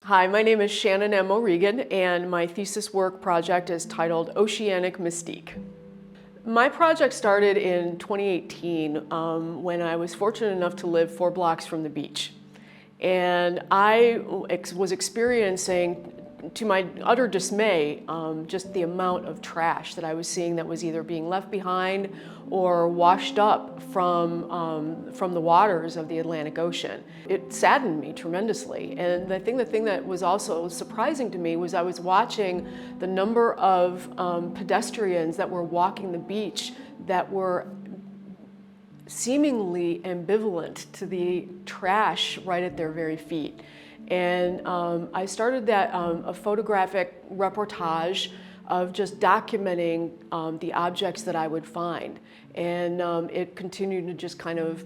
Hi, my name is Shannon M, and my thesis work project is titled Oceanic Mystique. My project started in 2018 when I was fortunate enough to live 4 blocks from the beach. And I was experiencing, to my utter dismay, just the amount of trash that I was seeing that was either being left behind or washed up from the waters of the Atlantic Ocean. It saddened me tremendously. And the thing that was also surprising to me was I was watching the number of pedestrians that were walking the beach that were seemingly ambivalent to the trash right at their very feet. And I started a photographic reportage of just documenting the objects that I would find. And it continued to just kind of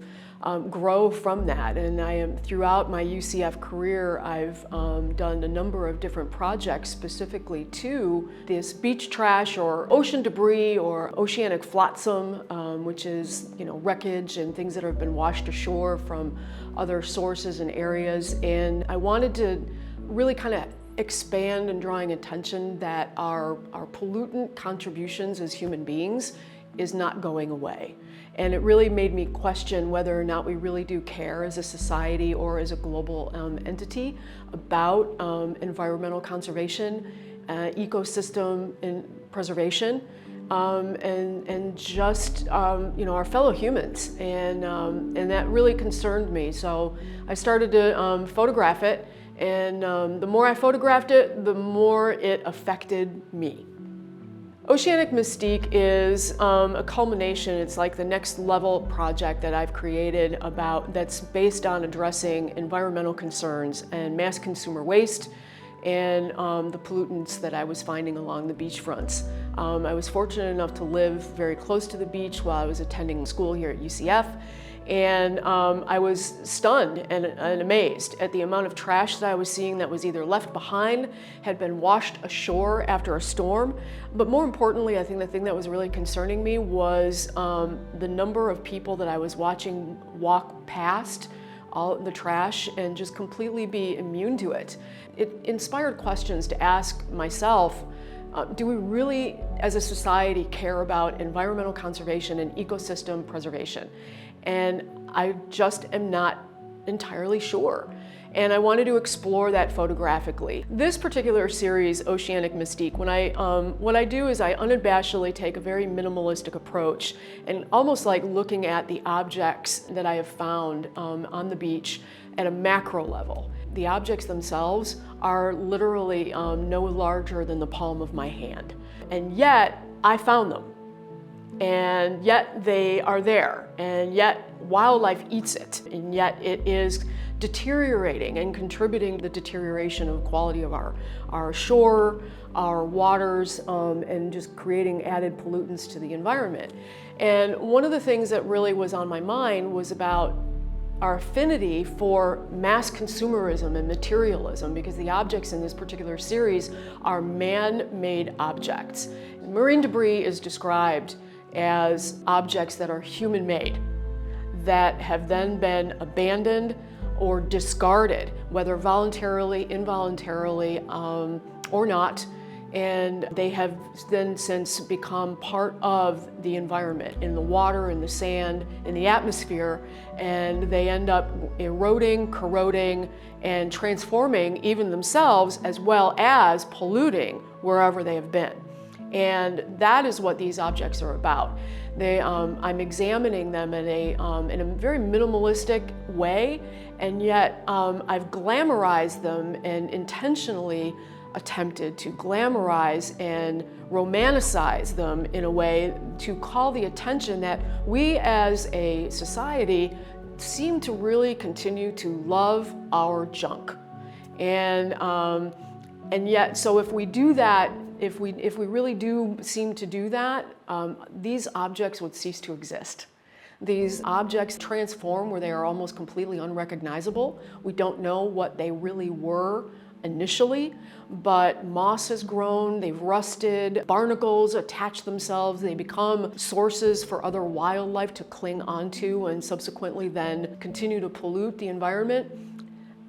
grow from that. And throughout my UCF career, I've done a number of different projects specifically to this beach trash or ocean debris or oceanic flotsam, which is, wreckage and things that have been washed ashore from other sources and areas. And I wanted to really kind of expand and drawing attention that our pollutant contributions as human beings is not going away. And it really made me question whether or not we really do care as a society or as a global entity about environmental conservation, ecosystem and preservation, and just our fellow humans. And that really concerned me. So I started to photograph it. And the more I photographed it, the more it affected me. Oceanic Mystique is a culmination. It's like the next level project that I've created that's based on addressing environmental concerns and mass consumer waste and the pollutants that I was finding along the beachfronts. I was fortunate enough to live very close to the beach while I was attending school here at UCF. And I was stunned and amazed at the amount of trash that I was seeing that was either left behind, had been washed ashore after a storm. But more importantly, I think the thing that was really concerning me was the number of people that I was watching walk past all the trash and just completely be immune to it. It inspired questions to ask myself, do we really, as a society, care about environmental conservation and ecosystem preservation? And I just am not entirely sure. And I wanted to explore that photographically. This particular series, Oceanic Mystique, what I do is I unabashedly take a very minimalistic approach and almost like looking at the objects that I have found on the beach at a macro level. The objects themselves are literally no larger than the palm of my hand. And yet, I found them. And yet they are there, and yet wildlife eats it, and yet it is deteriorating and contributing to the deterioration of quality of our shore, our waters, and just creating added pollutants to the environment. And one of the things that really was on my mind was about our affinity for mass consumerism and materialism, because the objects in this particular series are man-made objects. Marine debris is described as objects that are human-made, that have then been abandoned or discarded, whether voluntarily, involuntarily, or not. And they have then since become part of the environment, in the water, in the sand, in the atmosphere, and they end up eroding, corroding, and transforming even themselves, as well as polluting wherever they have been. And that is what these objects are about. I'm examining them in a very minimalistic way, and yet I've glamorized them and intentionally attempted to glamorize and romanticize them in a way to call the attention that we as a society seem to really continue to love our junk. And yet, so if we do that, if we really do seem to do that, these objects would cease to exist. These objects transform where they are almost completely unrecognizable. We don't know what they really were initially, but moss has grown, they've rusted, barnacles attach themselves, they become sources for other wildlife to cling onto and subsequently then continue to pollute the environment.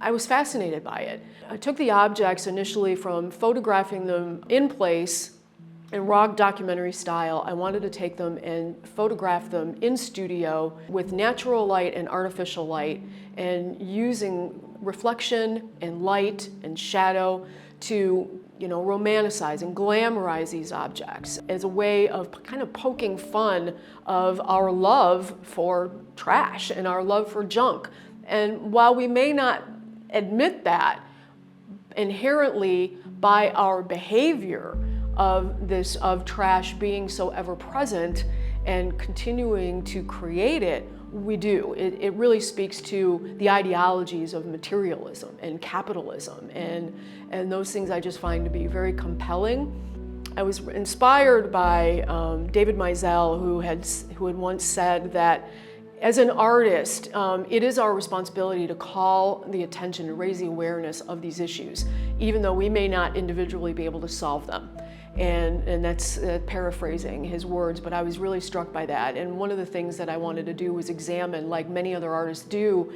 I was fascinated by it. I took the objects initially from photographing them in place in raw documentary style. I wanted to take them and photograph them in studio with natural light and artificial light, and using reflection and light and shadow to romanticize and glamorize these objects as a way of kind of poking fun of our love for trash and our love for junk. And while we may not admit that inherently by our behavior of trash being so ever present and continuing to create it, we do. It really speaks to the ideologies of materialism and capitalism, and those things I just find to be very compelling. I was inspired by David Mizell, who had once said that as an artist, it is our responsibility to call the attention and raise the awareness of these issues, even though we may not individually be able to solve them. And that's paraphrasing his words, but I was really struck by that. And one of the things that I wanted to do was examine, like many other artists do,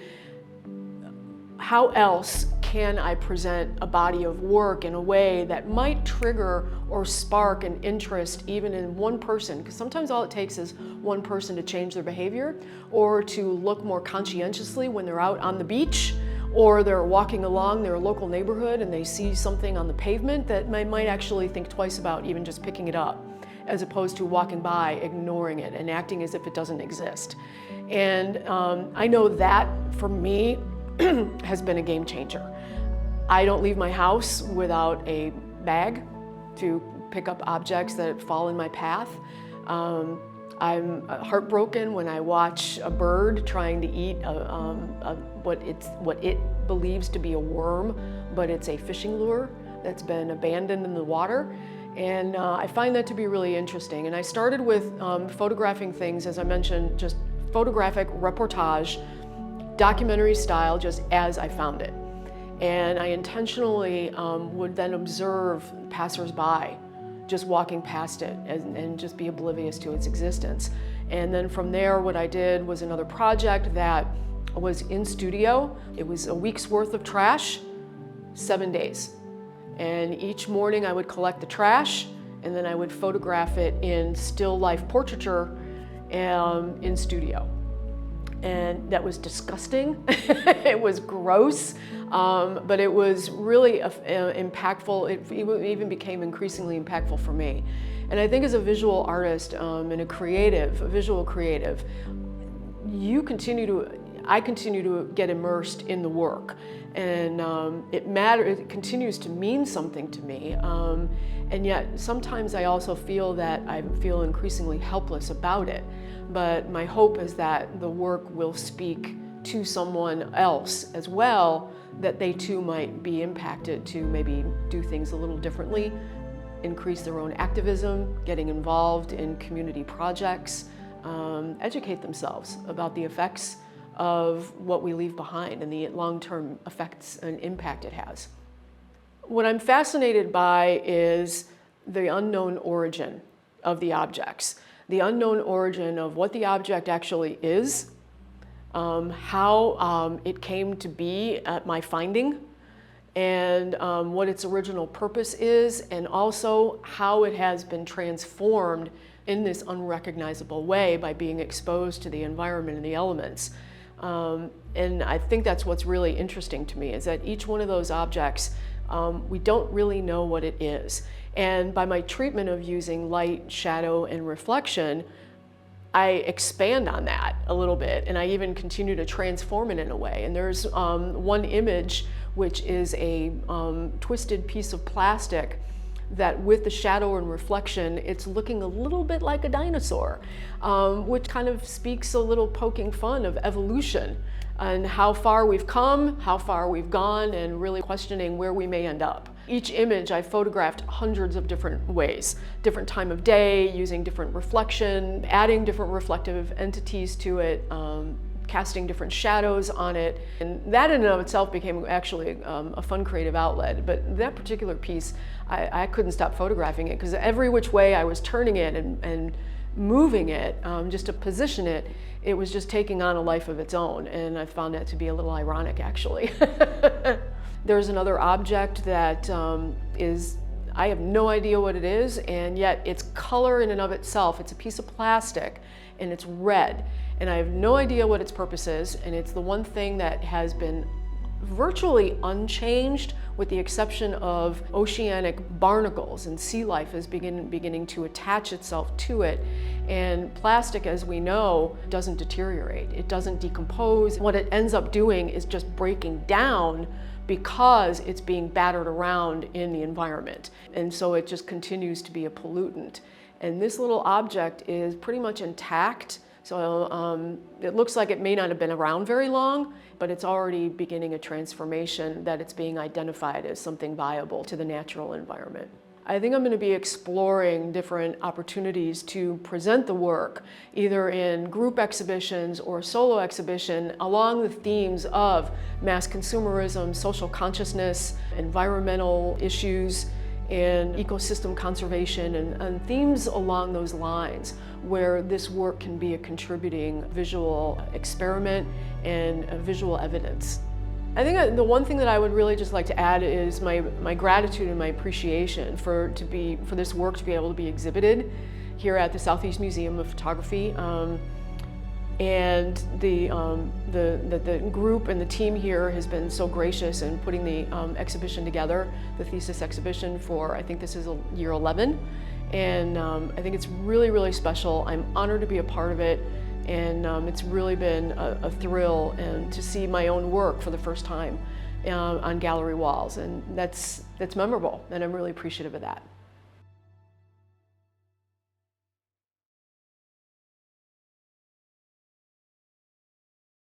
how else can I present a body of work in a way that might trigger or spark an interest even in one person? Because sometimes all it takes is one person to change their behavior, or to look more conscientiously when they're out on the beach, or they're walking along their local neighborhood and they see something on the pavement that might actually think twice about even just picking it up, as opposed to walking by, ignoring it, and acting as if it doesn't exist. And I know that, for me, has been a game changer. I don't leave my house without a bag to pick up objects that fall in my path. I'm heartbroken when I watch a bird trying to eat what it believes to be a worm, but it's a fishing lure that's been abandoned in the water. And I find that to be really interesting. And I started with photographing things, as I mentioned, just photographic reportage, documentary style, just as I found it. And I intentionally would then observe passersby just walking past it and just be oblivious to its existence. And then from there, what I did was another project that was in studio. It was a week's worth of trash, 7 days. And each morning I would collect the trash, and then I would photograph it in still life portraiture in studio. And that was disgusting. It was gross, but it was really impactful. It even became increasingly impactful for me. And I think as a visual artist and a visual creative, I continue to get immersed in the work, and it continues to mean something to me. And yet sometimes I also feel that I feel increasingly helpless about it. But my hope is that the work will speak to someone else as well, that they too might be impacted to maybe do things a little differently, increase their own activism, getting involved in community projects, educate themselves about the effects of what we leave behind and the long-term effects and impact it has. What I'm fascinated by is the unknown origin of the objects. The unknown origin of what the object actually is, how it came to be at my finding, and what its original purpose is, and also how it has been transformed in this unrecognizable way by being exposed to the environment and the elements. And I think that's what's really interesting to me, is that each one of those objects, we don't really know what it is. And by my treatment of using light, shadow, and reflection, I expand on that a little bit, and I even continue to transform it in a way. And there's one image which is a twisted piece of plastic that, with the shadow and reflection, it's looking a little bit like a dinosaur, which kind of speaks a little poking fun of evolution and how far we've come, how far we've gone, and really questioning where we may end up. Each image I photographed hundreds of different ways, different time of day, using different reflection, adding different reflective entities to it, casting different shadows on it. And that in and of itself became actually a fun creative outlet. But that particular piece, I couldn't stop photographing it, because every which way I was turning it and moving it, just to position it, it was just taking on a life of its own, and I found that to be a little ironic, actually. There's another object that I have no idea what it is, and yet its color in and of itself, it's a piece of plastic, and it's red, and I have no idea what its purpose is, and it's the one thing that has been virtually unchanged with the exception of oceanic barnacles, and sea life is beginning to attach itself to it. And plastic, as we know, doesn't deteriorate. It doesn't decompose. What it ends up doing is just breaking down because it's being battered around in the environment. And so it just continues to be a pollutant. And this little object is pretty much intact. So it looks like it may not have been around very long, but it's already beginning a transformation that it's being identified as something viable to the natural environment. I think I'm going to be exploring different opportunities to present the work, either in group exhibitions or solo exhibition, along the themes of mass consumerism, social consciousness, environmental issues, and ecosystem conservation, and themes along those lines, where this work can be a contributing visual experiment and visual evidence. I think the one thing that I would really just like to add is my gratitude and my appreciation for this work to be able to be exhibited here at the Southeast Museum of Photography. And the group and the team here has been so gracious in putting the exhibition together, the Thesis exhibition for, I think this is year 11. And I think it's really, really special. I'm honored to be a part of it. And it's really been a thrill and to see my own work for the first time on gallery walls. And that's memorable, and I'm really appreciative of that.